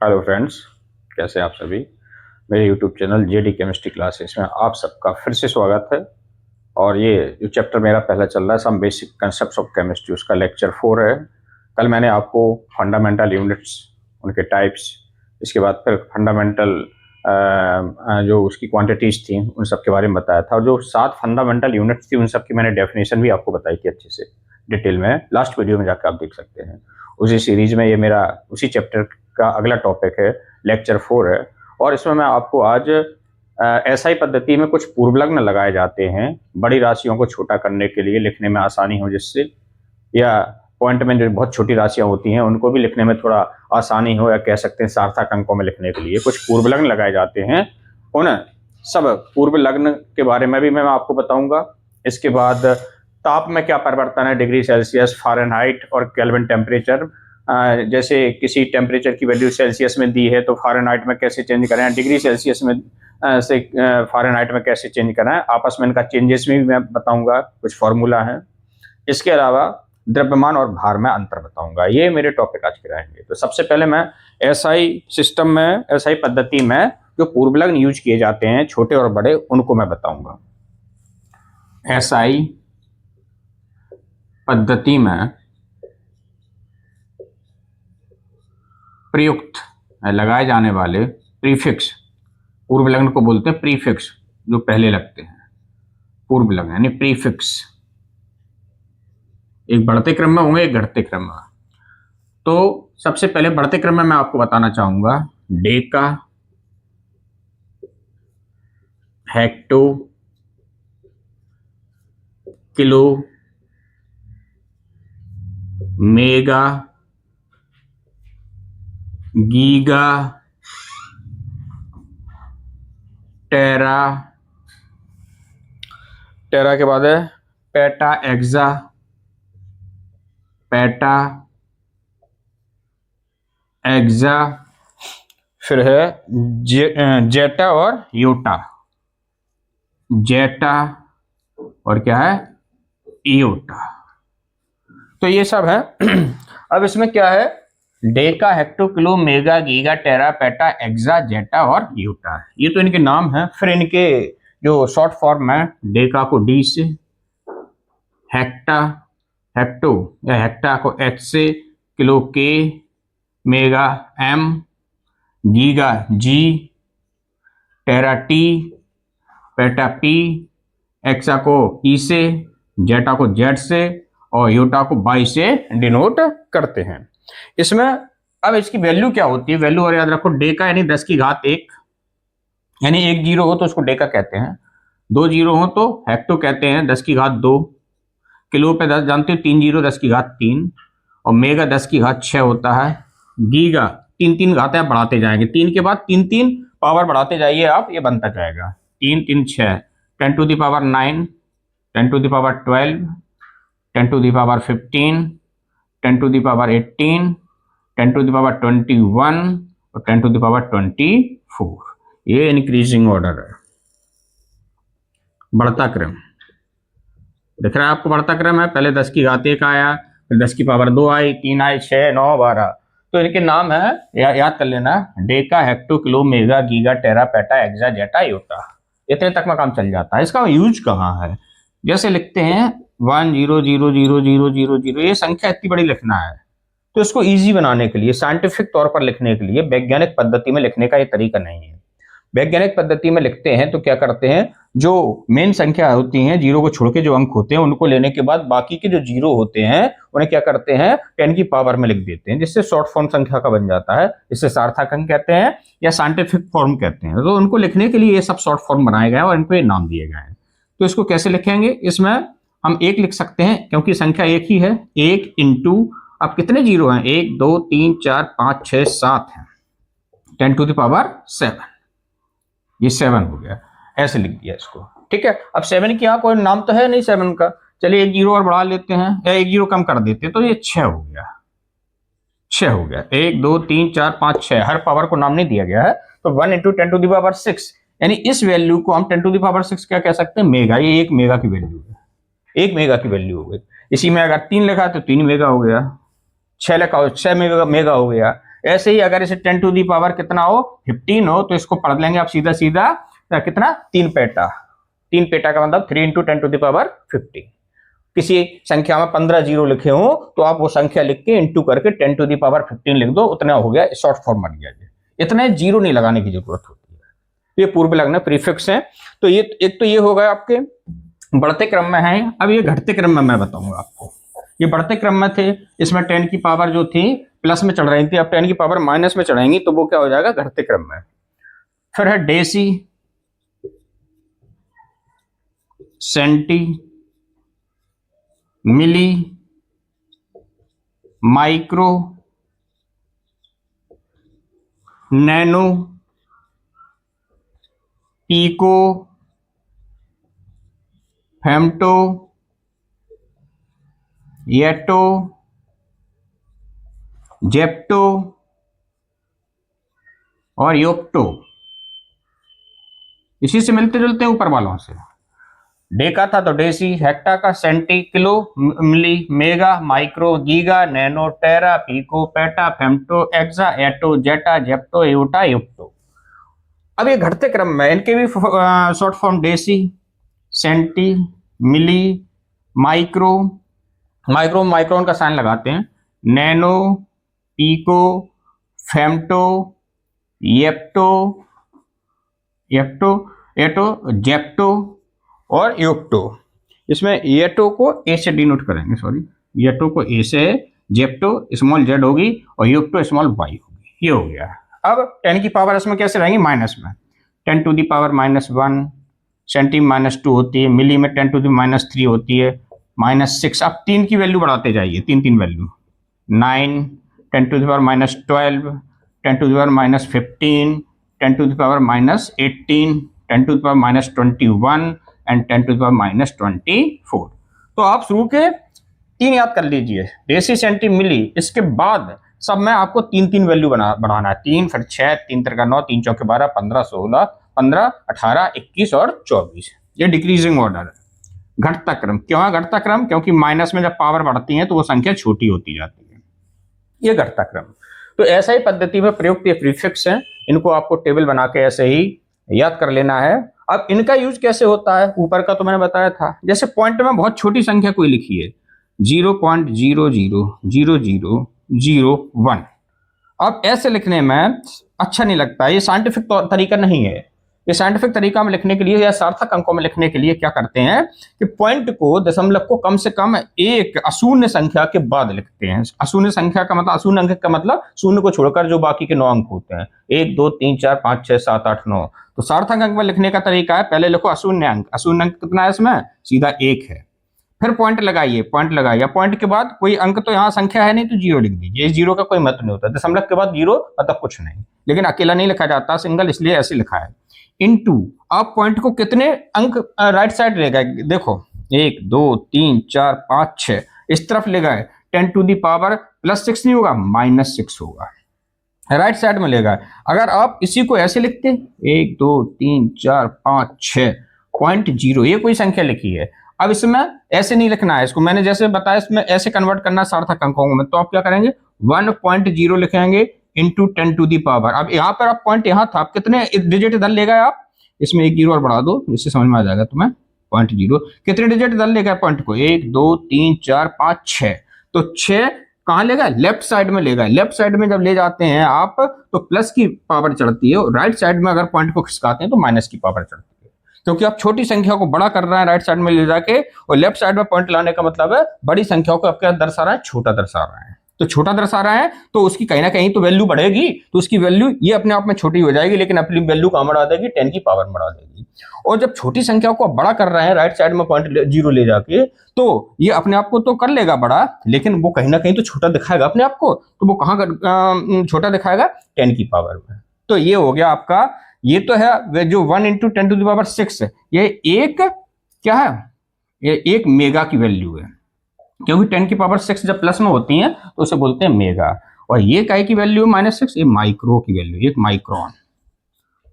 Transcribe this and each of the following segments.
Hello friends, कैसे हैं आप सभी। मेरे YouTube channel JD chemistry classes में आप सबका फिर से स्वागत है। और ये जो चैप्टर मेरा पहला चल रहा है some basic concepts of chemistry, उसका लेक्चर 4 है। कल मैंने आपको फंडामेंटल यूनिट्स, उनके टाइप्स, इसके बाद फिर फंडामेंटल जो उसकी क्वांटिटीज़ थी उन सब के बारे में बताया था। और जो 7 फंडामेंटल यूनिट्स थी उन सब की मैंने डेफिनेशन भी आपको बताई थी अच्छे से डिटेल में। लास्ट वीडियो में जाकर आप देख सकते हैं। उसी सीरीज में ये मेरा उसी चैप्टर का अगला टॉपिक है, लेक्चर 4 है। और इसमें मैं आपको आज एसआई पद्धति में कुछ पूर्वलग्न लगाए जाते हैं बड़ी राशियों को छोटा करने के लिए, लिखने में आसानी हो जिससे, या पॉइंट में जो बहुत छोटी राशियां होती हैं उनको भी लिखने में थोड़ा आसानी हो, या कह सकते हैं सार्थक अंकों में लिखने के लिए कुछ पूर्वलग्न लगाए जाते हैं। उन सब पूर्वलग्न के बारे में भी मैं आपको बताऊंगा। इसके बाद ताप में क्या परिवर्तन है, डिग्री सेल्सियस, फ़ारेनहाइट और केल्विन टेम्परेचर। जैसे किसी टेम्परेचर की वैल्यू सेल्सियस में दी है तो फ़ारेनहाइट में कैसे चेंज करें, डिग्री सेल्सियस में से फ़ारेनहाइट में कैसे चेंज करें, आपस में इनका चेंजेस में भी मैं बताऊंगा, कुछ फार्मूला है। इसके अलावा द्रव्यमान और भार में अंतर बताऊंगा। ये मेरे टॉपिक आज के रहेंगे। तो सबसे पहले मैं एसआई सिस्टम में, एसआई पद्धति में जो पूर्वलग्न यूज किए जाते हैं छोटे और बड़े, उनको मैं बताऊंगा। एसआई पद्धति में प्रयुक्त लगाए जाने वाले प्रीफिक्स, पूर्वलग्न को बोलते हैं प्रीफिक्स, जो पहले लगते हैं पूर्वलग्न यानी प्रीफिक्स। एक बढ़ते क्रम में होंगे, एक घटते क्रम में। तो सबसे पहले बढ़ते क्रम में मैं आपको बताना चाहूंगा deca, hecto, kilo, mega, giga, tera, tera के बाद है पेटा एक्सा, पेटा एक्सा, फिर है जेटा और योटा, जेटा और क्या है इयोटा। तो ये सब है। अब इसमें क्या है, deca, hecto, kilo, mega, giga, tera, peta, exa, zetta और यूटा। ये तो इनके नाम हैं। फिर इनके जो शॉर्ट फॉर्म है, डेका को डी से, हेक्टा, हेक्टो या हेक्टा को एच से, किलो के, मेगा एम, गीगा जी, टेरा टी, पेटा पी, एक्सा को ई से, जेटा को जेड से और यूटा को बाई से डिनोट करते हैं। इसमें अब इसकी वैल्यू क्या होती है, वैल्यू और याद रखो, डेका यानी 10 की घात 1, यानी 1 जीरो हो तो उसको डेका कहते हैं, 2 जीरो हो तो हेक्टो कहते हैं 10 की घात 2, किलो पे 10 जानते हो, 3 जीरो 10 की घात 3, और मेगा 10 की घात 6 होता है। गीगा 3 घातें आप बढ़ाते जाएंगे, 3 के बाद 3 पावर बढ़ाते जाइए आप, ये बनता जाएगा 3 3 6, 10 to the power 9, 10 to the power 12, 10 to the power 15, 10 to the power 18, 10 to the power 21 और 10 टू द पावर 24। ये इंक्रीजिंग ऑर्डर है, बढ़ता क्रम दिख रहा है आपको। बढ़ता क्रम है, पहले 10 की घात 1 आया, फिर 10 की पावर 2 आई, 3 आई, 6, 9, 12। तो इनके नाम है, याद कर लेना, deca, hecto, kilo, mega, giga, tera, peta, exa, zetta, yotta. इतने तक में काम चल जाता है। इसका यूज कहाँ है, जैसे लिखते हैं 1 0 0 0 0 0 0, ये संख्या इतनी बड़ी लिखना है, तो इसको इजी बनाने के लिए, साइंटिफिक तौर पर लिखने के लिए, वैज्ञानिक पद्धति में लिखने का ये तरीका नहीं है। वैज्ञानिक पद्धति में लिखते हैं तो क्या करते हैं, जो मेन संख्या होती हैं, जीरो को छोड़ के जो अंक होते हैं उनको लेने के बाद बाकी के जो जीरो होते हैं उन्हें क्या करते हैं 10 की पावर में लिख देते हैं, जिससे शॉर्ट फॉर्म संख्या का बन जाता है। इससे सार्थक अंक कहते हैं या साइंटिफिक फॉर्म कहते हैं। तो उनको लिखने के लिए ये सब शॉर्ट फॉर्म बनाए गए हैं और इनको ये नाम दिए गए हैं। तो इसको कैसे लिखेंगे, इसमें हम 1 लिख सकते हैं क्योंकि संख्या एक ही है, 1 इंटू, अब कितने जीरो हैं, 1 2 3 4 5 6 7 है, 10 टू द पावर 7, ये 7 हो गया, ऐसे लिख दिया इसको। ठीक है, अब 7 की यहाँ कोई नाम तो है नहीं 7 का, चलिए 1 जीरो और बढ़ा लेते हैं या 1 जीरो कम कर देते हैं, तो ये 6 हो गया, 6 हो गया। 1 2 3 4 5 6, हर पावर को नाम नहीं दिया गया है। तो 1 इंटू 10 टू द पावर 6, यानी इस वैल्यू को हम 10 टू द पावर 6 क्या कह सकते हैं, मेगा। ये 1 मेगा की वैल्यू है, 1 मेगा की वैल्यू हो गई। इसी में अगर 3 लिखा तो 3 मेगा हो गया, 6 लिखा हो 6 मेगा हो गया। ऐसे ही अगर इसे 10 टू दी पावर कितना हो 15 हो तो इसको पढ़ लेंगे आप सीधा सीधा कितना 3 पेटा। 3 पेटा का मतलब 3 इंटू 10 टू दी पावर 15। किसी संख्या में 15 जीरो लिखे हो तो आप वो संख्या लिख के इंटू करके 10 टू दी पावर 15 लिख दो, उतना हो गया, शॉर्ट फॉर्म बन गया। इतने जीरो नहीं लगाने की जरूरत होती है, ये पूर्व लग्न प्रीफिक्स है। तो ये एक तो ये हो गया आपके बढ़ते क्रम में है। अब ये घटते क्रम में मैं बताऊंगा आपको। ये बढ़ते क्रम में थे, इसमें 10 की पावर जो थी प्लस में चढ़ रही थी, अब 10 की पावर माइनस में चढ़ेंगी तो वो क्या हो जाएगा घटते क्रम में। फिर है deci, centi, milli, micro, nano, pico, femto, atto, zepto और योप्टो। इसी से मिलते जुलते हैं ऊपर वालों से। डे का था तो डेसी, हेक्टा का सेंटी, किलो, मिली, मेगा, माइक्रो, गीगा, नैनो, टेरा, पीको, पेटा, फेम्टो, एक्सा, एटो, जेटा, जेप्टो, एयोटा, युक्टो। अब ये घटते क्रम में इनके भी short form deci, centi, milli, micro, micron का साइन लगाते हैं, नैनो, पीको, फेम्टो, येप्टो, एटो, जेप्टो और योप्टो। इसमें येटो को ए से डिनोट करेंगे, सॉरी, येटो को ए से, जेप्टो स्मॉल जेड होगी और योप्टो स्मॉल वाई होगी। ये हो गया। अब 10 की पावर इसमें कैसे रहेंगी माइनस में, 10 टू दी पावर -1, सेंटी -2 होती है, मिली में 10 टू दी -3 होती है, -6। अब 3 की वैल्यू बढ़ाते जाइए, 3 value, 9, 10 to the power -12, 10 to the power -15, 10 to the power -18, 10 to the power -21 and 10 to the power -24। तो आप शुरू के 3 याद कर लीजिए, डेसी, सेंटी, मिली। इसके बाद सब में आपको 3 वैल्यू बढ़ाना है, 3 फिर 6, 3 3 9, 3 4 12, 15 16, 15 18, 21 और 24। ये डिक्रीजिंग ऑर्डर है। घटता क्रम क्यों है घटता क्रम? क्योंकि माइनस में जब पावर बढ़ती है तो वो संख्या छोटी होती जाती है, ये घटता क्रम। तो ऐसा ही पद्धति में प्रयुक्त ये प्रीफिक्स है, इनको आपको टेबल बना के ऐसे ही याद कर लेना है। अब इनका यूज कैसे होता है, ऊपर का तो मैंने बताया था। जैसे पॉइंट में बहुत छोटी संख्या कोई लिखी है, 0.000001। अब ऐसे लिखने में अच्छा नहीं लगता, ये साइंटिफिक तरीका नहीं है। ये साइंटिफिक तरीका में लिखने के लिए या सार्थक अंकों में लिखने के लिए क्या करते हैं कि पॉइंट को, दशमलव को कम से कम एक अशून्य संख्या के बाद लिखते हैं। अशून्य संख्या का मतलब, अशून्य अंक का मतलब शून्य को छोड़कर जो बाकी के 9 अंक होते हैं, 1 2 3 4 5 6 7 8 9। तो सार्थक अंक में लिखने का तरीका है, पहले लिखो अशून्य अंक। अशून्य अंक कितना है इसमें? सीधा 1 है। फिर पॉइंट लगाइए, पॉइंट के बाद कोई अंक तो यहाँ संख्या है नहीं तो 0 लिख दीजिए। 0 का कोई मतलब नहीं होता, दशमलव के बाद 0 मतलब कुछ नहीं, लेकिन अकेला नहीं लिखा जाता, सिंगल, इसलिए ऐसे लिखा है। इनटू, आप पॉइंट को कितने अंक राइट साइड ले गए, देखो 1 2 3 4 5 6 इस तरफ ले गए, 10 टू दी पावर +6 नहीं होगा, -6 होगा, राइट साइड में ले गए। अगर आप इसी को ऐसे लिखते 1 2 3 4 5 6.0, ये कोई संख्या लिखी है। अब इसमें ऐसे नहीं लिखना है, इसको मैंने जैसे बताया इसमें ऐसे कन्वर्ट करना सार्थक अंकों में। तो आप क्या करेंगे, 1.0 लिखेंगे इंटू 10 टू दी पावर। अब यहाँ पर आप पॉइंट यहाँ था, आप कितने डिजिट इधर ले गए, आप इसमें एक 0 और बढ़ा दो, इससे समझ में आ जाएगा तुम्हें। 0.0 कितने डिजिट इधर ले गए पॉइंट को, 1 2 3 4 5 6। तो 6 कहाँ ले गए, लेफ्ट साइड में ले गए। लेफ्ट साइड में जब ले जाते हैं आप तो प्लस की पावर चढ़ती है, और राइट साइड में अगर पॉइंट को खिसकाते हैं तो माइनस की पावर चढ़ती है, क्योंकि आप छोटी संख्या को बड़ा कर रहे हैं राइट साइड में ले जाके, और लेफ्ट साइड में पॉइंट लाने का मतलब है बड़ी संख्याओं को आपके दर्शा रहा है, छोटा दर्शा रहा है। तो छोटा दर्शा रहा है तो उसकी कहीं ना कहीं तो वैल्यू बढ़ेगी, तो उसकी वैल्यू ये अपने आप में छोटी हो जाएगी, लेकिन अपनी वैल्यू कहाँ बढ़ा देगी, 10 की पावर बढ़ा देगी। और जब छोटी संख्याओं को बड़ा कर रहे हैं राइट साइड में पॉइंट 0 ले जाके, तो ये अपने आप को तो कर लेगा बड़ा, लेकिन वो कहीं ना कहीं तो छोटा दिखाएगा अपने आप को। तो वो कहाँ छोटा दिखाएगा, 10 की पावर में। तो ये हो गया आपका, ये तो है जो 1 इंटू 10 टू द पावर 6, ये एक क्या है, ये 1 मेगा की वैल्यू है, क्योंकि 10 की पावर 6 जब प्लस में होती है तो उसे बोलते हैं मेगा। और ये काय की वैल्यू है -6, ये माइक्रो की वैल्यू, एक माइक्रोन,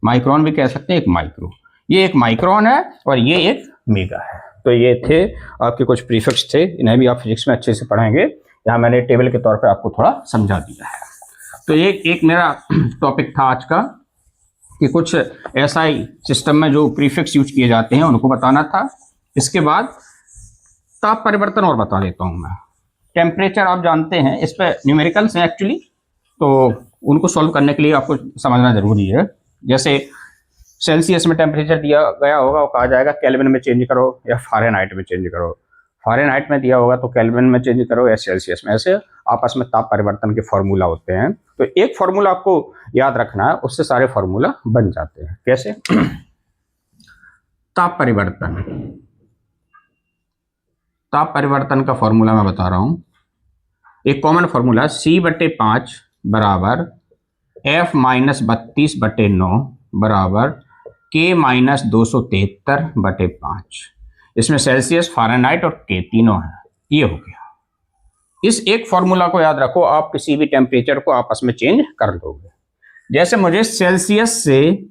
माइक्रोन भी कह सकते हैं, एक माइक्रो, ये एक माइक्रोन है और ये एक मेगा है। तो ये थे आपके कुछ प्रीफिक्स थे, इन्हें भी आप फिजिक्स में अच्छे से पढ़ेंगे। यहाँ मैंने टेबल के तौर पर आपको थोड़ा समझा दिया है। तो ये एक मेरा टॉपिक था आज का कि कुछ एसआई सिस्टम में जो प्रीफिक्स यूज किए जाते हैं उनको बताना था। इसके बाद ताप परिवर्तन और बता देता हूँ मैं। टेम्परेचर आप जानते हैं, इस पर न्यूमेरिकल्स हैं एक्चुअली, तो उनको सॉल्व करने के लिए आपको समझना जरूरी है। जैसे सेल्सियस में टेम्परेचर दिया गया होगा, वो कहा जाएगा केल्विन में चेंज करो या फ़ारेनहाइट में चेंज करो। फ़ारेनहाइट में दिया होगा तो केल्विन में चेंज करो या सेल्सियस में। ऐसे आपस में ताप परिवर्तन के फॉर्मूला होते हैं। तो एक फॉर्मूला आपको याद रखना है, उससे सारे फॉर्मूला बन जाते हैं। कैसे? ताप परिवर्तन, ताप परिवर्तन का फॉर्मूला मैं बता रहा हूं। एक कॉमन फॉर्मूला C/5 बराबर F-32/9 बराबर K-273/5। इसमें सेल्सियस, फ़ारेनहाइट और K तीनों है। ये हो गया। इस एक फॉर्मूला को याद रखो, आप किसी भी टेम्परेचर को आपस में चेंज कर लोगे। जैसे मुझे सेल्सियस से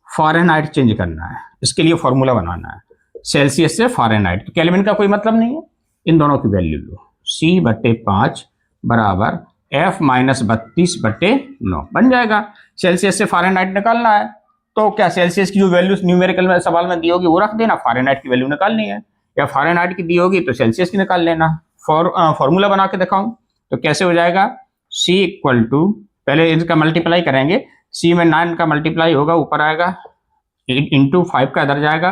फ़ारेनहाइट चेंज करना है, इसके लिए फॉर्मूला बनाना है सेल्सियस से फ़ारेनहाइट। तो केल्विन का कोई मतलब नहीं है, इन दोनों की वैल्यू लो। C/5 बराबर F-32/9 बन जाएगा। सेल्सियस से फ़ारेनहाइट निकालना है तो क्या सेल्सियस की जो वैल्यू न्यूमेरिकल में सवाल में दी होगी वो रख देना, फ़ारेनहाइट की वैल्यू निकालनी है, या फ़ारेनहाइट की दी होगी तो सेल्सियस की निकाल लेना। फॉर्मूला बना के दिखाऊं तो कैसे हो जाएगा? C इक्वल टू, पहले इनका मल्टीप्लाई करेंगे। C में 9 का मल्टीप्लाई होगा, ऊपर आएगा, इंटू 5 का इधर जाएगा,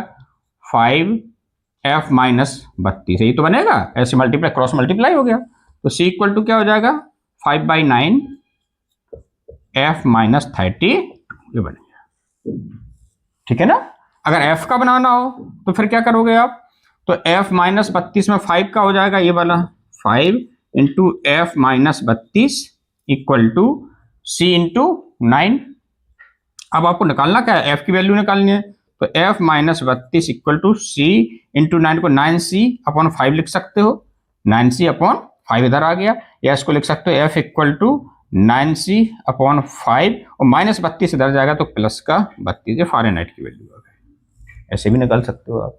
5F-32 यही तो बनेगा। ऐसे मल्टीप्लाई, क्रॉस मल्टीप्लाई हो गया। तो C इक्वल टू क्या हो जाएगा? 5/9 F-30 ये बनेगा। ठीक है ना? अगर F का बनाना हो तो फिर क्या करोगे आप? तो F-32 में 5 का हो जाएगा ये वाला, 5 into F-32 equal to C into 9। अब आपको निकालना क्या है? F की वैल्यू निकालनी है। तो F-32 equal to C into 9 को 9C/5 लिख सकते हो। 9C/5 इधर आ गया, या इसको लिख सकते हो F इक्वल टू 9C/5 और -32 इधर जाएगा तो प्लस का 32, ये फ़ारेनहाइट की वैल्यू आ गई। ऐसे भी निकाल सकते हो आप,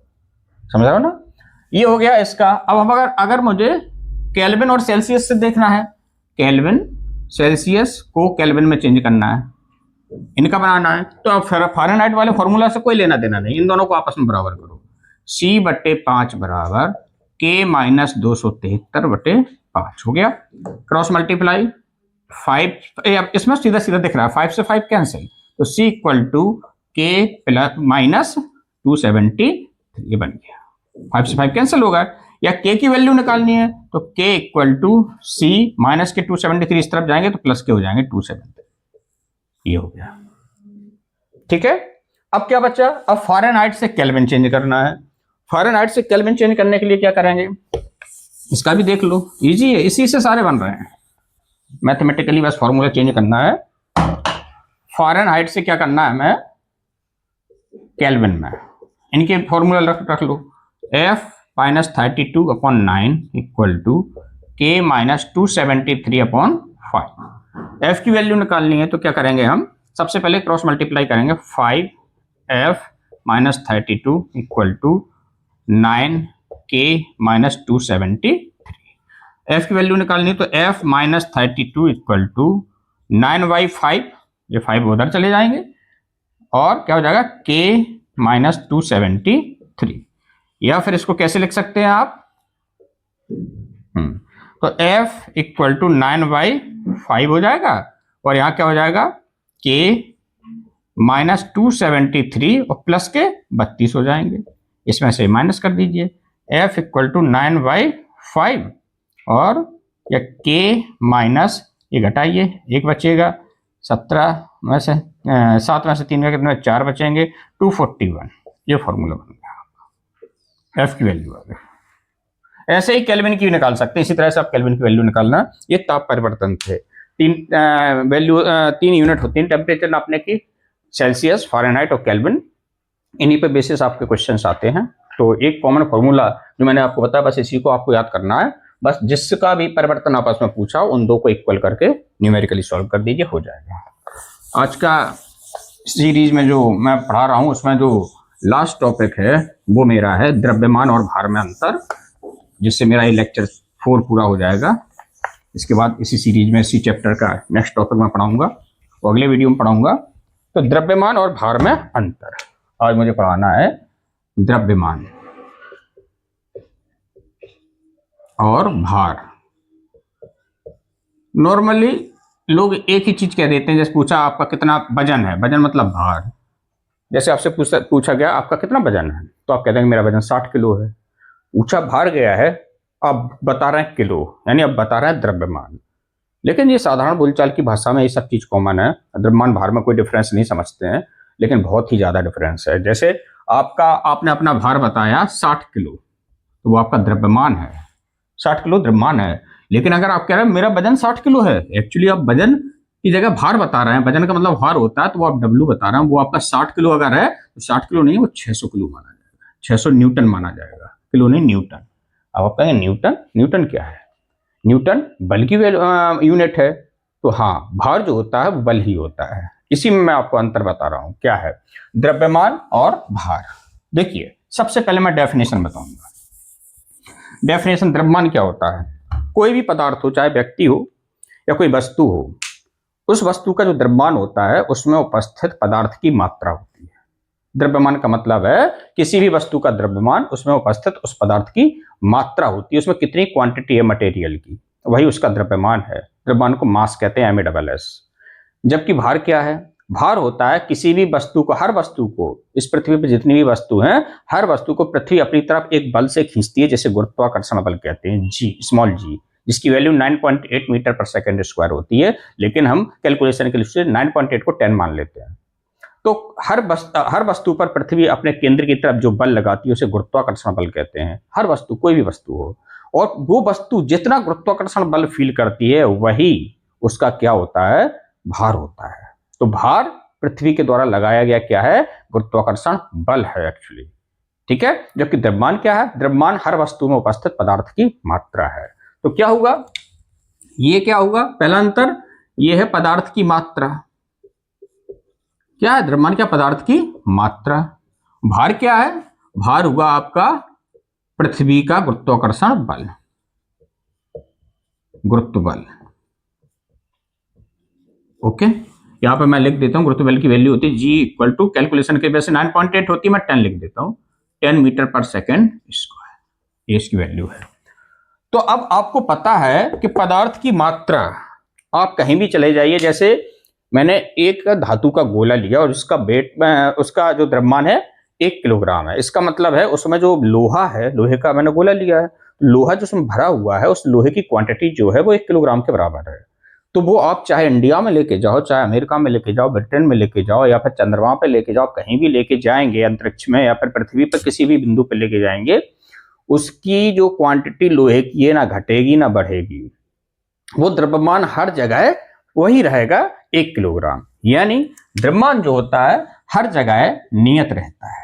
समझ रहे हो ना? ये हो गया इसका। अब हम अगर मुझे केल्विन और सेल्सियस से देखना है, केल्विन सेल्सियस को केल्विन में चेंज करना है, इनका बनाना है, तो अब फ़ारेनहाइट वाले फॉर्मूला से कोई लेना देना नहीं, इन दोनों को आपस में बराबर करो। C/5 बराबर K-273/5 हो गया। क्रॉस मल्टीप्लाई, 5 इसमें सीधा सीधा दिख रहा है, 5 से 5 कैंसिल, तो C इक्वल टू K+-273 ये बन गया। 5 से 5 कैंसिल होगा। या K की वैल्यू निकालनी है तो K equal to C minus के 273 इस तरफ जाएंगे तो प्लस के हो जाएंगे 273, ये हो गया। ठीक है, अब क्या बचा? अब फ़ारेनहाइट से केल्विन चेंज करना है। फ़ारेनहाइट से केल्विन चेंज करने के लिए क्या करेंगे, इसका भी देख लो, इजी है, इसी से सारे बन रहे हैं। मैथमेटिकली बस फॉर्मूला चेंज करना है। फ़ारेनहाइट से क्या करना है हमें केल्विन में, इनके फॉर्मूला रख लो। F-32/9 equal to K-273/5। F की वैल्यू निकालनी है तो क्या करेंगे हम? सबसे पहले क्रॉस मल्टीप्लाई करेंगे, 5F-32 equal to 9K-273। F की वैल्यू निकालनी है तो F-32 इक्वल टू 9/5, ये 5 उधर चले जाएंगे और क्या हो जाएगा? K-273। या फिर इसको कैसे लिख सकते हैं आप? तो F इक्वल टू 9/5 हो जाएगा और यहाँ क्या हो जाएगा? K-273 और प्लस के 32 हो जाएंगे, इसमें से माइनस कर दीजिए। F इक्वल टू 9/5 और या K माइनस ये घटाइए, एक बचेगा, 17 में से 7 में से 3 में कितने? 4 बचेंगे, 241। ये फॉर्मूला बन गया, F की वैल्यू आ गई। ऐसे ही केल्विन की भी निकाल सकते हैं, इसी तरह से आप केल्विन की वैल्यू निकालना। ये ताप परिवर्तन थे। 3 यूनिट होती हैं टेम्परेचर नापने की, सेल्सियस, फ़ारेनहाइट और केल्विन। इन्हीं पे बेसिस आपके क्वेश्चंस आते हैं। तो एक कॉमन फॉर्मूला जो मैंने आपको बताया, बस इसी को आपको याद करना है। बस जिसका भी परिवर्तन आपस में पूछा उन दो को इक्वल करके न्यूमेरिकली सॉल्व कर दीजिए, हो जाएगा। आज का सीरीज में जो मैं पढ़ा रहा हूँ उसमें जो लास्ट टॉपिक है वो मेरा है द्रव्यमान और भार में अंतर, जिससे मेरा ये लेक्चर 4 पूरा हो जाएगा। इसके बाद इसी सीरीज में इसी चैप्टर का नेक्स्ट टॉपिक में पढ़ाऊंगा और अगले वीडियो में पढ़ाऊंगा। तो द्रव्यमान और भार में अंतर आज मुझे पढ़ाना है। द्रव्यमान और भार। नॉर्मली लोग एक ही चीज कह देते हैं, जैसे पूछा आपका कितना वजन है, वजन मतलब भार। जैसे आपसे पूछा गया आपका कितना वजन है, तो आप कहते हैं मेरा वजन 60 किलो है। पूछा भार गया है, आप बता रहे हैं किलो, यानी आप बता रहे हैं द्रव्यमान। लेकिन ये साधारण बोलचाल की भाषा में ये सब चीज कॉमन है। द्रव्यमान भार में कोई डिफरेंस नहीं समझते हैं, लेकिन बहुत ही ज्यादा डिफरेंस है। जैसे आपने अपना भार बताया 60 किलो, तो वो आपका द्रव्यमान है, 60 किलो द्रव्यमान है। लेकिन अगर आप कह रहे हैं मेरा वजन 60 किलो है, एक्चुअली आप वजन की जगह भार बता रहे हैं। वजन का मतलब भार होता है, तो वो आप डब्ल्यू बता रहे हैं। वो आपका 60 किलो अगर है तो 60 किलो नहीं, वो 600 किलो माना जाएगा, 600 न्यूटन माना जाएगा, किलो नहीं न्यूटन। अब आप कहेंगे न्यूटन, न्यूटन क्या है? न्यूटन बल की यूनिट है। तो हाँ, भार जो होता है वो बल ही होता है। इसी में मैं आपको अंतर बता रहा हूं क्या है द्रव्यमान और भार। देखिए, सबसे पहले मैं डेफिनेशन बताऊंगा। डेफिनेशन द्रव्यमान क्या होता है? कोई भी पदार्थ हो, चाहे व्यक्ति हो या कोई वस्तु हो, उस वस्तु का जो द्रव्यमान होता है उसमें उपस्थित पदार्थ की मात्रा होती है। द्रव्यमान का मतलब है किसी भी वस्तु का द्रव्यमान, उसमें उपस्थित उस पदार्थ की मात्रा होती है, उसमें कितनी क्वांटिटी है मटेरियल की, वही उसका द्रव्यमान है। द्रव्यमान को मास कहते हैं, MASS। जबकि भार क्या है? भार होता है किसी भी वस्तु को, हर वस्तु को, इस पृथ्वी पर जितनी भी वस्तु है, हर वस्तु को पृथ्वी अपनी तरफ एक बल से खींचती है, जैसे गुरुत्वाकर्षण बल कहते हैं, जी, स्मॉल जी, जिसकी वैल्यू 9.8 मीटर पर सेकेंड स्क्वायर होती है। लेकिन हम कैलकुलेशन के लिए 9.8 को 10 मान लेते हैं। तो हर वस्तु पर पृथ्वी अपने केंद्र की तरफ जो बल लगाती है उसे गुरुत्वाकर्षण बल कहते हैं। हर वस्तु, कोई भी वस्तु हो, और वो वस्तु जितना गुरुत्वाकर्षण बल फील करती है वही उसका क्या होता है? भार होता है। तो भार पृथ्वी के द्वारा लगाया गया क्या है? गुरुत्वाकर्षण बल है एक्चुअली, ठीक है। जबकि द्रव्यमान क्या है? द्रव्यमान हर वस्तु में उपस्थित पदार्थ की मात्रा है। तो क्या होगा? ये क्या होगा? पहला अंतर ये है पदार्थ की मात्रा। क्या है द्रव्यमान? क्या? पदार्थ की मात्रा। भार क्या है? भार हुआ आपका पृथ्वी का गुरुत्वाकर्षण बल, गुरुत्व बल। ओके, यहां पर मैं लिख देता हूं गुरुत्व बल की वैल्यू होती है G इक्वल टू, कैलकुलेशन के वजह से 9.8 होती है, मैं 10 लिख देता हूं, 10 मीटर पर सेकेंड स्क्वायर, ये इसकी वैल्यू है। तो अब आपको पता है कि पदार्थ की मात्रा, आप कहीं भी चले जाइए, जैसे मैंने एक धातु का गोला लिया और उसका वेट, उसका जो द्रव्यमान है 1 किलोग्राम है। इसका मतलब है उसमें जो लोहा है, लोहे का मैंने गोला लिया है, लोहा जो उसमें भरा हुआ है उस लोहे की क्वांटिटी जो है वो 1 किलोग्राम के बराबर है। तो वो आप चाहे इंडिया में लेके जाओ, चाहे अमेरिका में लेके जाओ, ब्रिटेन में लेके जाओ, या फिर चंद्रमा पे लेके जाओ, कहीं भी लेके जाएंगे अंतरिक्ष में, या फिर पृथ्वी पर किसी भी बिंदु पे लेके जाएंगे, उसकी जो क्वांटिटी लोहे की है ना घटेगी ना बढ़ेगी। वो द्रव्यमान हर जगह वही रहेगा 1 किलोग्राम। यानी द्रव्यमान जो होता है हर जगह नियत रहता है।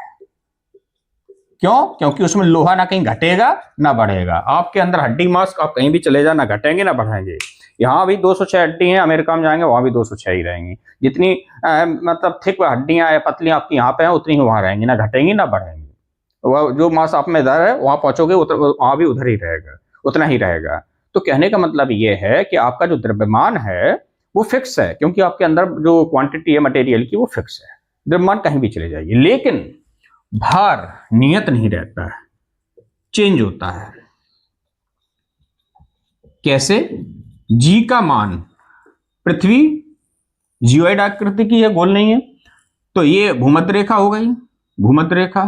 क्यों? क्योंकि उसमें लोहा ना कहीं घटेगा ना बढ़ेगा। आपके अंदर हड्डी मास, आप कहीं भी चले जाए, ना घटेंगे ना बढ़ेंगे। यहाँ भी 206 हड्डी हैं, अमेरिका में जाएंगे वहां भी 206 ही रहेंगी। जितनी मतलब थिक हड्डियां या पतली आपकी यहाँ पे हैं उतनी ही वहां रहेंगी, ना घटेंगी ना बढ़ेंगी। वह जो मास आप में इधर है वहां पहुंचोगे वहां भी उधर ही रहेगा, उतना ही रहेगा। तो कहने का मतलब ये है कि आपका जो द्रव्यमान है वो फिक्स है, क्योंकि आपके अंदर जो क्वांटिटी है मटेरियल की वो फिक्स है। द्रव्यमान कहीं भी चले जाइए। लेकिन भार नियत नहीं रहता है, चेंज होता है। कैसे? जी का मान, पृथ्वी जियोइड आकृति की है, गोल नहीं है, तो ये भूमध्य रेखा हो गई, भूमध्य रेखा।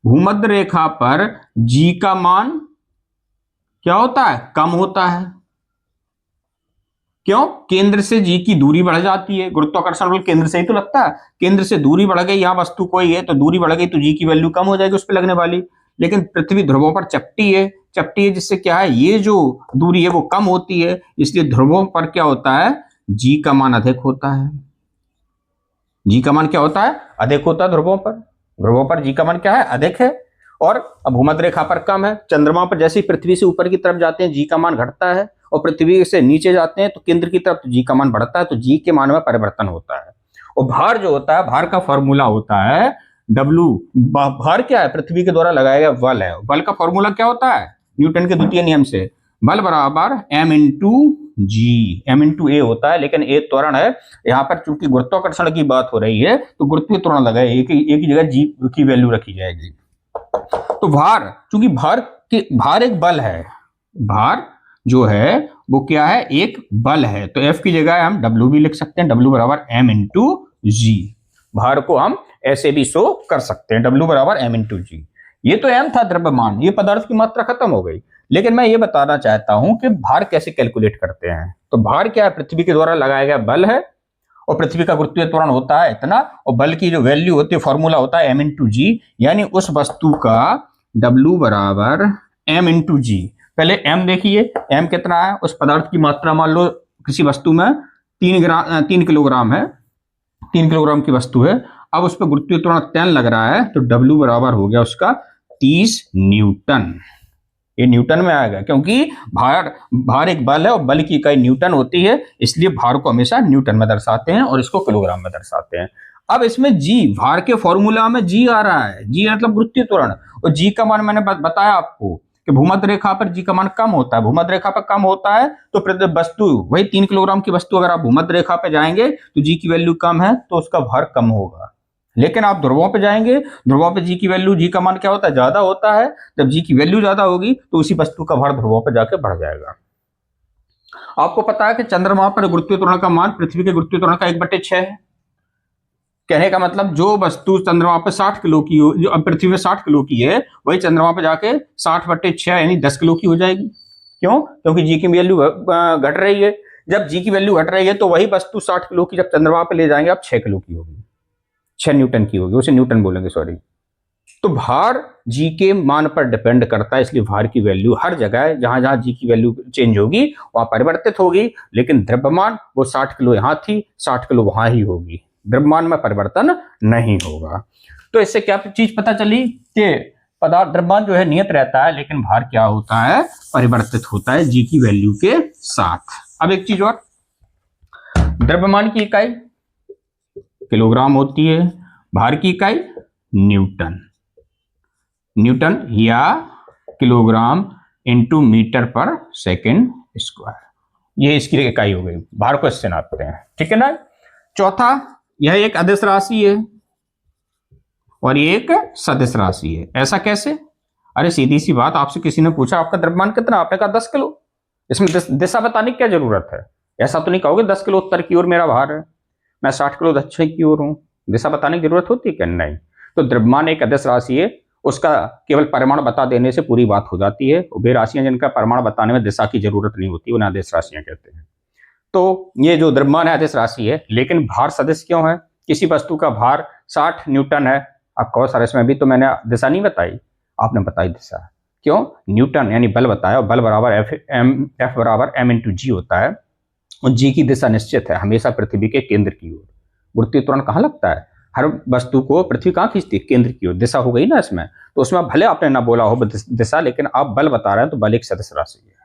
भूमध्य रेखा पर जी का मान क्या होता है? कम होता है। क्यों? केंद्र से जी की दूरी बढ़ जाती है। गुरुत्वाकर्षण बल केंद्र से ही तो लगता है, केंद्र से दूरी बढ़ गई, यहां वस्तु कोई है तो दूरी बढ़ गई तो जी की वैल्यू कम हो जाएगी उस पर लगने वाली। लेकिन पृथ्वी ध्रुवों पर चपटी है, चपटी है जिससे क्या है, ये जो दूरी है वो कम होती है, इसलिए ध्रुवों पर क्या होता है? जी का मान अधिक होता है। जी का मान क्या होता है? अधिक होता है ध्रुवों पर। ध्रुवों पर जी का मान क्या है? अधिक है। और भूमध्य रेखा पर कम है। चंद्रमा पर जैसे ही पृथ्वी से ऊपर की तरफ जाते हैं जी का मान घटता है, और पृथ्वी से नीचे जाते हैं तो केंद्र की तरफ तो जी का मान बढ़ता है, तो जी के मान में परिवर्तन होता है। और भार जो होता है, भार का फॉर्मूला होता है W। भार क्या है? पृथ्वी के द्वारा लगाया गया बल है। बल का फॉर्मूला क्या होता है? न्यूटन के द्वितीय नियम से, बल बराबर m इंटू जी, m इंटू ए होता है, लेकिन ए त्वरण है। यहाँ पर चूंकि गुरुत्वाकर्षण की बात हो रही है तो गुरुत्वीय त्वरण लगा है, एक ही जगह जी की वैल्यू रखी जाएगी। तो भार, चूंकि भार एक बल है, भार जो है वो क्या है, एक बल है, तो F की जगह हम W भी लिख सकते हैं, W बराबर m इंटू जी। भार को हम ऐसे भी शो कर सकते हैं, W बराबर m इंटू जी। ये तो m था द्रव्यमान, ये पदार्थ की मात्रा खत्म हो गई। लेकिन मैं ये बताना चाहता हूं कि भार कैसे कैलकुलेट करते हैं। तो भार क्या है, पृथ्वी के द्वारा लगाया गया बल है, और पृथ्वी का गुरुत्वीय त्वरण होता है इतना, और बल की जो वैल्यू होती है, फॉर्मूला होता है m इंटू जी, यानी उस वस्तु का W बराबर m इंटू जी। पहले m देखिए, m कितना है, उस पदार्थ की मात्रा मान लो किसी वस्तु में 3 किलोग्राम है, 3 किलोग्राम की वस्तु है। अब उस पर गुरुत्वीय त्वरण 10 लग रहा है, तो W बराबर हो गया उसका 30 न्यूटन। ये न्यूटन में आएगा, क्योंकि भार एक बल है और बल की इकाई न्यूटन होती है, इसलिए भार को हमेशा न्यूटन में दर्शाते हैं और इसको किलोग्राम में दर्शाते हैं। अब इसमें जी, भार के फॉर्मूला में जी आ रहा है, जी मतलब गुरुत्वीय त्वरण, और जी का मान मैंने बताया आपको कि भूमध्य रेखा पर जी का मान कम होता है, भूमध्य रेखा पर कम होता है तो वस्तु वही 3 किलोग्राम की वस्तु अगर आप भूमध्य रेखा पर जाएंगे तो जी की वैल्यू कम है तो उसका भार कम होगा। लेकिन आप ध्रुवों पे जाएंगे, ध्रुवों पे जी की वैल्यू, जी का मान क्या होता है, ज्यादा होता है। जब जी की वैल्यू ज्यादा होगी तो उसी वस्तु का भार ध्रुवों पे जाके बढ़ जाएगा। आपको पता है कि चंद्रमा पर गुरुत्वीय त्वरण का मान पृथ्वी के गुरुत्वीय त्वरण का 1/6 है। कहने का मतलब जो वस्तु चंद्रमा पे 60 किलो की हो, जो पृथ्वी में 60 किलो की है, वही चंद्रमा पे जाके 60/6 यानी 10 किलो की हो जाएगी। क्यों? क्योंकि जी की वैल्यू घट रही है। जब जी की वैल्यू घट रही है तो वही वस्तु 60 किलो की जब चंद्रमा पे ले जाएंगे आप 6 किलो की होगी, 6 न्यूटन की होगी, उसे न्यूटन बोलेंगे, सॉरी। तो भार जी के मान पर डिपेंड करता है, इसलिए भार की वैल्यू हर जगह जहां जहां जी की वैल्यू चेंज होगी वहां परिवर्तित होगी। लेकिन द्रव्यमान वो 60 किलो यहां थी, 60 किलो वहां ही होगी, द्रव्यमान में परिवर्तन नहीं होगा। तो इससे क्या चीज पता चली कि पदार्थ, द्रव्यमान जो है नियत रहता है, लेकिन भार क्या होता है, परिवर्तित होता है जी की वैल्यू के साथ। अब एक चीज और, द्रव्यमान की इकाई किलोग्राम होती है, भार की इकाई न्यूटन, न्यूटन या किलोग्राम इंटू मीटर पर सेकेंड स्क्वायर, ये इसकी इकाई हो गई। भार को इससे नापते हैं, ठीक है ना। चौथा, यह एक अदिश राशि है और ये एक सदिश राशि है। ऐसा कैसे? अरे सीधी सी बात, आपसे किसी ने पूछा आपका द्रव्यमान कितना, आपने कहा 10 किलो, इसमें दिशा बताने की क्या जरूरत है? ऐसा तो नहीं कहोगे 10 किलो उत्तर की ओर मेरा भार है, मैं 60 किलो दक्षिण की ओर हूं, दिशा बताने की जरूरत होती है क्या? नहीं। तो द्रव्यमान एक अदिश राशि है, उसका केवल परिमाण बता देने से पूरी बात हो जाती है। वे राशियां जिनका परिमाण बताने में दिशा की जरूरत नहीं होती, उन्हें अदिश राशियां कहते हैं। तो ये जो द्रव्यमान है अदिश राशि है, लेकिन भार सदिश क्यों है? किसी वस्तु का भार 60 न्यूटन है, आप कहो सर इसमें भी तो मैंने दिशा नहीं बताई, आपने बताई दिशा। क्यों? न्यूटन यानी बल बताया, और बल बराबर एफ बराबर एम इंटू जी होता है, और जी की दिशा निश्चित है, हमेशा पृथ्वी के केंद्र की ओर। गुरुत्वीय त्वरण कहाँ लगता है? हर वस्तु को पृथ्वी कहाँ खींचती है? केंद्र की ओर। दिशा हो गई ना इसमें, तो उसमें भले आपने ना बोला हो दिशा, लेकिन आप बल बता रहे हैं, तो बल एक सदिश राशि है।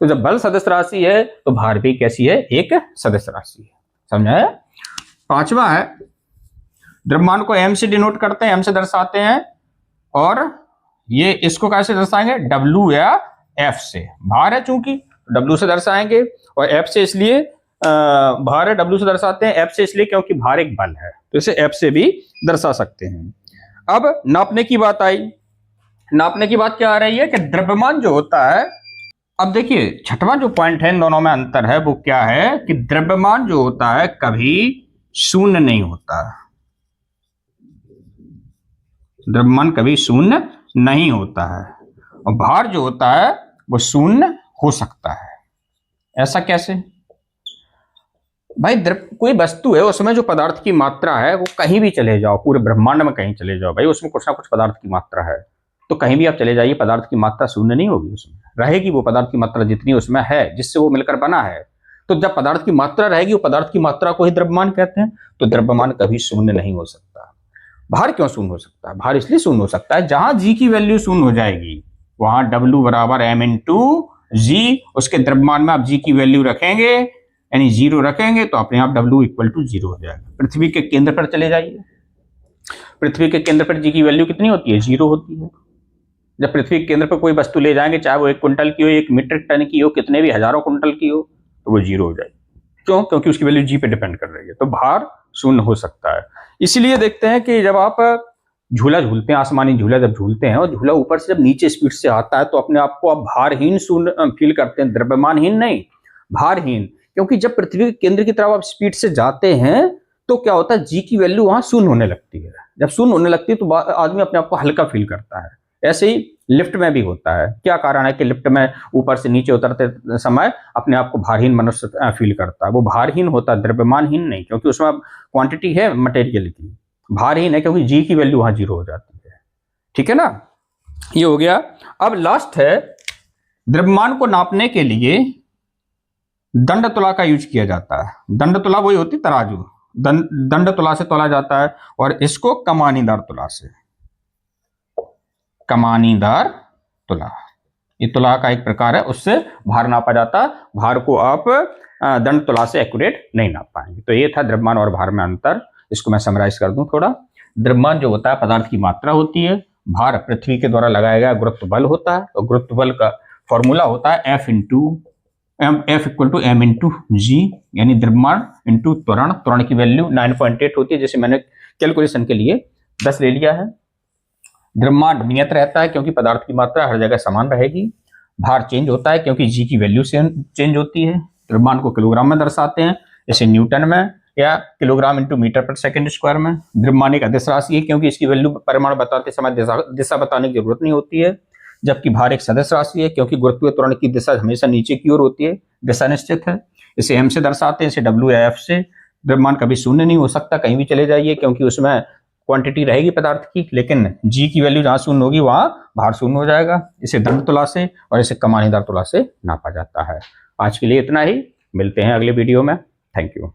तो जब बल सदिश राशि है तो भार भी कैसी है? एक सदिश राशि है। समझा है? पांचवा है, द्रव्यमान को एम से डिनोट करते हैं, एम से दर्शाते हैं, और ये इसको कैसे दर्शाएंगे? डब्ल्यू या एफ से। भार है चूंकि डब्ल्यू से दर्शाएंगे, और एफ से इसलिए भार है, डब्ल्यू से दर्शाते हैं, एफ से इसलिए क्योंकि भार एक बल है, तो इसे एफ से भी दर्शा सकते हैं। अब नापने की बात आई। नापने की बात क्या आ रही है कि द्रव्यमान जो होता है, अब देखिए छठवां जो पॉइंट है इन दोनों में अंतर है वो क्या है कि द्रव्यमान जो होता है कभी शून्य नहीं होता। द्रव्यमान कभी शून्य नहीं होता है, और भार जो होता है वो शून्य हो सकता है। ऐसा कैसे? भाई कोई वस्तु है, उसमें जो पदार्थ की मात्रा है वो कहीं भी चले जाओ, पूरे ब्रह्मांड में कहीं चले जाओ, भाई उसमें कुछ ना कुछ पदार्थ की मात्रा है, तो कहीं भी आप चले जाइए पदार्थ की मात्रा शून्य नहीं होगी, उसमें रहेगी वो पदार्थ की मात्रा जितनी उसमें है, जिससे वो मिलकर बना है। तो जब पदार्थ की मात्रा रहेगी, वो पदार्थ की मात्रा को ही द्रव्यमान कहते हैं। तो द्रव्यमान कभी शून्य नहीं हो सकता। भार क्यों शून्य हो सकता है? भार इसलिए शून्य हो सकता है, जहां जी की वैल्यू शून्य हो जाएगी वहां डब्ल्यू बराबर एम इंटू जी, उसके द्रव्यमान में आप जी की वैल्यू रखेंगे यानी 0 रखेंगे, तो अपने आप W इक्वल टू 0 हो जाएगा। पृथ्वी के केंद्र पर चले जाइए, पृथ्वी के केंद्र पर जी की वैल्यू कितनी होती है? 0 होती है। जब पृथ्वी के केंद्र पर कोई वस्तु ले जाएंगे, चाहे वो 1 क्विंटल की हो, 1 मीट्रिक टन की हो, कितने भी हजारों क्विंटल की हो, तो वो 0 हो जाएगी। क्यों? क्योंकि उसकी वैल्यू जी पे डिपेंड कर रही है, तो भार शून्य हो सकता है। इसीलिए देखते हैं कि जब आप झूला झूलते हैं, आसमानी झूला जब झूलते हैं और झूला ऊपर से जब नीचे स्पीड से आता है, तो अपने आप को आप भारहीन शून्य फील करते हैं, द्रव्यमानहीन नहीं, भारहीन। क्योंकि जब पृथ्वी के केंद्र की तरफ आप स्पीड से जाते हैं तो क्या होता है, जी की वैल्यू वहां शून्य होने लगती है। जब शून्य होने लगती है तो आदमी अपने आप को हल्का फील करता है। ऐसे ही लिफ्ट में भी होता है। क्या कारण है कि लिफ्ट में ऊपर से नीचे उतरते समय अपने आप को भारहीन मनुष्य फील करता है। वो भारहीन होता है, द्रव्यमानहीन नहीं, क्योंकि उसमें क्वांटिटी है मटेरियल की। भारहीन है क्योंकि जी की वैल्यू वहां 0 हो जाती है। ठीक है ना, ये हो गया। अब लास्ट है, द्रव्यमान को नापने के लिए दंड तुला का यूज किया जाता है। दंड तुला वही होती तराजू, दंड तुला से तोला जाता है, और इसको कमानीदार तुला से, कमानीदार तुला, ये तुला का एक प्रकार है, उससे भार नापा जाता है। भार को आप दंड तुला से एक्यूरेट नहीं नाप पाएंगे। तो ये था द्रव्यमान और भार में अंतर। इसको मैं समराइज कर दूं थोड़ा। द्रव्यमान जो होता है पदार्थ की मात्रा होती है, भार पृथ्वी के द्वारा लगाया गया गुरुत्व बल होता है, और गुरुत्व बल का फॉर्मूला होता है F equal to M into g, यानी द्रव्यमान इंटू त्वरण। त्वरण की वैल्यू 9.8 होती है, जैसे मैंने कैलकुलेशन के लिए 10 ले लिया है। द्रव्यमान नियत रहता है क्योंकि पदार्थ की मात्रा हर जगह समान रहेगी। भार चेंज होता है क्योंकि जी की वैल्यू से चेंज होती है। द्रव्यमान को किलोग्राम में दर्शाते हैं, जैसे न्यूटन में, या किलोग्राम इंटू मीटर पर सेकंड स्क्वायर में। द्रव्यमान एक अदिश राशि है क्योंकि इसकी वैल्यू परिमाण बताते समय दिशा बताने की जरूरत नहीं होती है। जबकि भार एक सदिश राशि है क्योंकि गुरुत्वीय त्वरण की दिशा हमेशा नीचे की ओर होती है, दिशा निश्चित है। इसे एम से दर्शाते हैं, इसे डब्ल्यू या एफ से। द्रव्यमान कभी शून्य नहीं हो सकता, कहीं भी चले जाइए, क्योंकि उसमें क्वांटिटी रहेगी पदार्थ की, लेकिन जी की वैल्यू जहां शून्य होगी वहां भार शून्य हो जाएगा। इसे दंड तुला से और इसे कमानीदार तुला से नापा जाता है। आज के लिए इतना ही, मिलते हैं अगले वीडियो में। Thank you.